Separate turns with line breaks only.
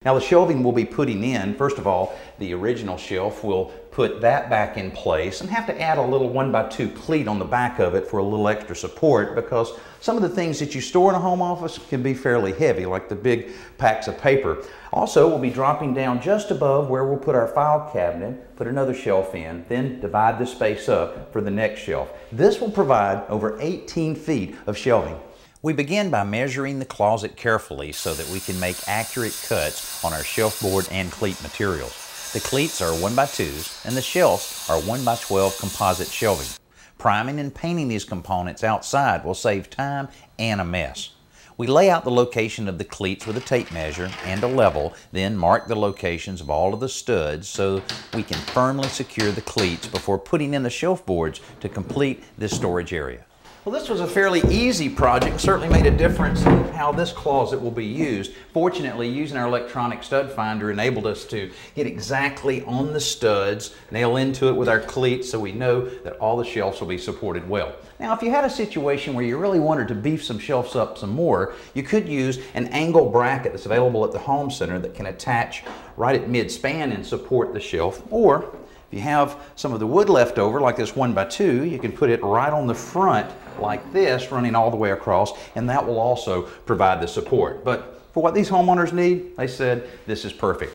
Now the shelving we'll be putting in, first of all, the original shelf, we'll put that back in place and have to add a little 1x2 cleat on the back of it for a little extra support, because some of the things that you store in a home office can be fairly heavy, like the big packs of paper. Also, we'll be dropping down just above where we'll put our file cabinet, put another shelf in, then divide the space up for the next shelf. This will provide over 18 feet of shelving. We begin by measuring the closet carefully so that we can make accurate cuts on our shelf board and cleat materials. The cleats are 1x2s and the shelves are 1x12 composite shelving. Priming and painting these components outside will save time and a mess. We lay out the location of the cleats with a tape measure and a level, then mark the locations of all of the studs so we can firmly secure the cleats before putting in the shelf boards to complete this storage area. Well, this was a fairly easy project. Certainly made a difference in how this closet will be used. Fortunately, using our electronic stud finder enabled us to get exactly on the studs, nail into it with our cleats so we know that all the shelves will be supported well. Now, if you had a situation where you really wanted to beef some shelves up some more, you could use an angle bracket that's available at the home center that can attach right at mid-span and support the shelf. Or if you have some of the wood left over, like this 1x2, you can put it right on the front like this, running all the way across, and that will also provide the support. But for what these homeowners need, they said this is perfect.